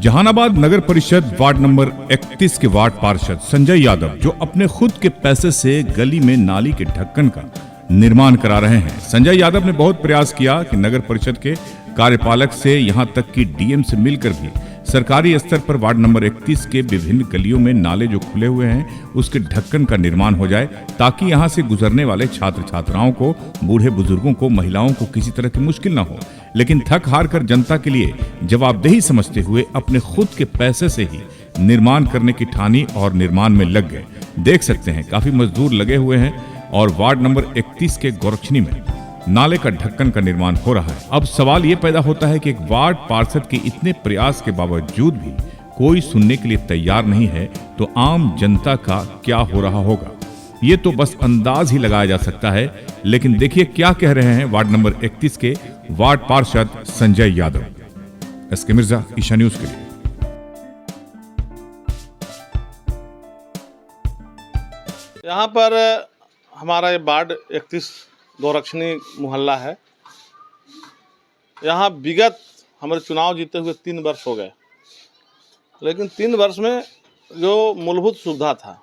जहानाबाद नगर परिषद ward number 31 के ward पार्षद संजय यादव जो अपने खुद के पैसे से गली में नाली के ढक्कन का निर्माण करा रहे हैं। संजय यादव ने बहुत प्रयास किया कि नगर परिषद के कार्यपालक से यहां तक कि डीएम से मिलकर भी सरकारी स्तर पर वार्ड नंबर 31 के विभिन्न गलियों में नाले जो खुले हुए हैं उसके ढक्कन का निर्माण हो जाए, ताकि यहां से गुजरने वाले छात्र छात्राओं को, बूढ़े बुजुर्गों को, महिलाओं को किसी तरह की मुश्किल न हो। लेकिन थक हार कर जनता के लिए जवाबदेही समझते हुए अपने खुद के पैसे से ही निर्माण करने की ठानी और निर्माण में लग गए। देख सकते हैं काफी मजदूर लगे हुए हैं और वार्ड नंबर 31 के गोरक्षनी में नाले का ढक्कन का निर्माण हो रहा है। अब सवाल ये पैदा होता है कि एक वार्ड पार्षद के इतने प्रयास के बावजूद भी कोई सुनने के लिए तैयार नहीं है, तो आम जनता का क्या हो रहा होगा, ये तो बस अंदाज ही लगाया जा सकता है। लेकिन देखिए क्या कह रहे हैं वार्ड नंबर 31 के वार्ड पार्षद संजय यादव। एसके मिर्जा, ईशा न्यूज के लिए। यहाँ पर हमारा ये वार्ड 31 गोरक्षनी मोहल्ला है। यहाँ विगत हमारे चुनाव जीते हुए 3 वर्ष हो गए, लेकिन 3 वर्ष में जो मूलभूत सुविधा था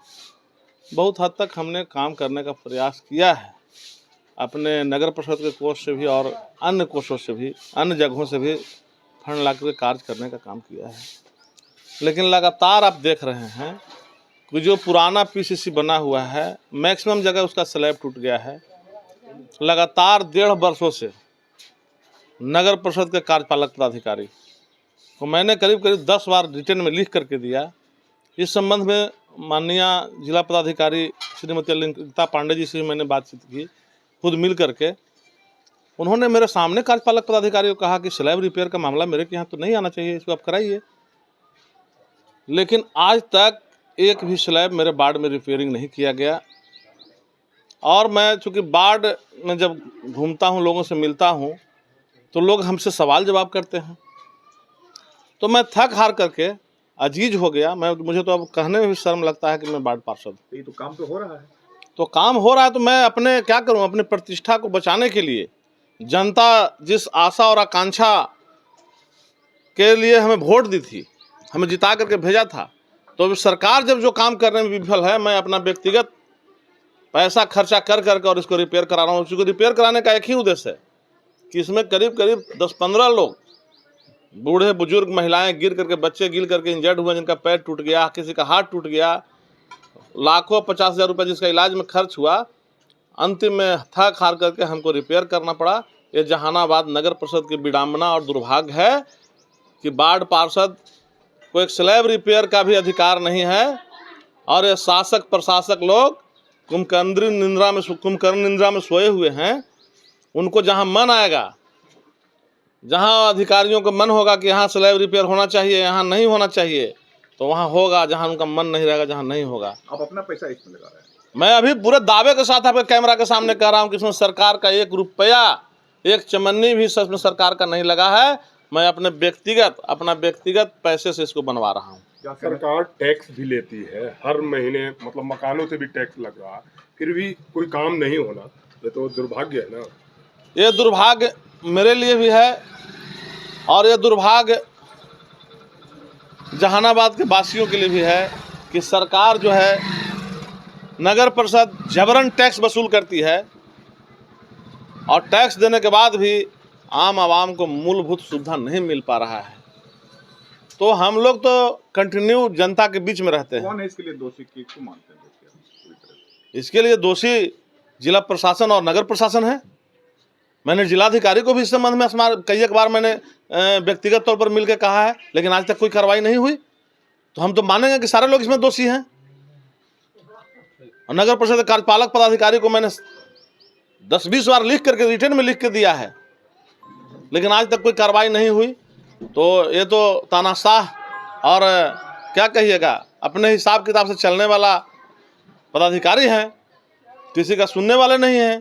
बहुत हद तक हमने काम करने का प्रयास किया है। अपने नगर परिषद के कोष से भी और अन्य कोषों से भी, अन्य जगहों से भी फंड ला कर कार्य करने का काम किया है। लेकिन लगातार आप देख रहे हैं कि जो पुराना पीसीसी बना हुआ है, मैक्सिमम जगह उसका स्लैब टूट गया है। लगातार 1.5 वर्षों से नगर परिषद के कार्यपालक पदाधिकारी को मैंने करीब 10 बार रिटर्न में लिख करके दिया। इस संबंध में माननीय जिला पदाधिकारी श्रीमती अलंकृता पांडे जी से मैंने बातचीत की, खुद मिल करके। उन्होंने मेरे सामने कार्यपालक पदाधिकारी को कहा कि स्लैब रिपेयर का मामला मेरे के यहाँ तो नहीं आना चाहिए, इसको आप कराइए। लेकिन आज तक एक भी स्लैब मेरे वार्ड में रिपेयरिंग नहीं किया गया। और मैं चूँकि वार्ड में जब घूमता हूँ, लोगों से मिलता हूँ, तो लोग हमसे सवाल जवाब करते हैं, तो मैं थक हार करके अजीज हो गया। मुझे तो अब कहने में भी शर्म लगता है कि मैं वार्ड पार्षद। ये तो काम तो हो रहा है। तो काम हो रहा है तो मैं अपने क्या करूं, अपने प्रतिष्ठा को बचाने के लिए, जनता जिस आशा और आकांक्षा के लिए हमें वोट दी थी, हमें जिता करके भेजा था, तो सरकार जब जो काम करने में विफल है, मैं अपना व्यक्तिगत पैसा खर्चा कर करके और इसको रिपेयर करा रहा हूँ। इसको रिपेयर कराने का एक ही उद्देश्य है कि इसमें करीब 10-15 लोग, बूढ़े बुजुर्ग, महिलाएं गिर करके, बच्चे गिर करके इंजर्ड हुए, जिनका पैर टूट गया, किसी का हाथ टूट गया, लाखों 50,000 रुपये जिसका इलाज में खर्च हुआ, अंतिम में थक हार करके हमको रिपेयर करना पड़ा। ये जहानाबाद नगर परिषद की विडंबना और दुर्भाग्य है कि वार्ड पार्षद को एक स्लैब रिपेयर का भी अधिकार नहीं है। और ये शासक प्रशासक लोग कुंभकर्ण निंद्रा में सोए हुए हैं। उनको जहां मन आएगा, जहां अधिकारियों को मन होगा कि यहाँ स्लैब रिपेयर होना चाहिए, यहाँ नहीं होना चाहिए, तो वहाँ होगा। जहाँ उनका मन नहीं रहेगा, जहाँ नहीं होगा। आप अपना पैसा इसमें लगा रहे हैं। मैं अभी पूरे दावे के साथ आपके कैमरा के सामने कह रहा हूँ कि इसमें सरकार का 1 रुपया, 1 चमन्नी भी सच में सरकार का नहीं लगा है। मैं अपने व्यक्तिगत पैसे से इसको बनवा रहा हूँ। सरकार टैक्स भी लेती है हर महीने, मतलब मकानों से भी टैक्स लग रहा है, फिर भी कोई काम नहीं होना, ये तो दुर्भाग्य है ना। ये दुर्भाग्य मेरे लिए भी है और ये दुर्भाग्य जहानाबाद के वासियों के लिए भी है कि सरकार जो है, नगर परिषद जबरन टैक्स वसूल करती है और टैक्स देने के बाद भी आम आवाम को मूलभूत सुविधा नहीं मिल पा रहा है। तो हम लोग तो कंटिन्यू जनता के बीच में रहते हैं। कौन है इसके लिए दोषी, किसको मानते हैं दोषी? इसके लिए दोषी जिला प्रशासन और नगर प्रशासन है। मैंने जिलाधिकारी को भी इस संबंध में कई एक बार मैंने व्यक्तिगत तौर पर मिलकर कहा है, लेकिन आज तक कोई कार्रवाई नहीं हुई। तो हम तो मानेंगे कि सारे लोग इसमें दोषी हैं। और नगर परिषद कार्यपालक पदाधिकारी को मैंने 10-20 बार लिख करके रिटर्न में लिख के दिया है, लेकिन आज तक कोई कार्रवाई नहीं हुई। तो ये तो तानाशाह और क्या कहिएगा, अपने हिसाब किताब से चलने वाला पदाधिकारी हैं, किसी का सुनने वाले नहीं हैं।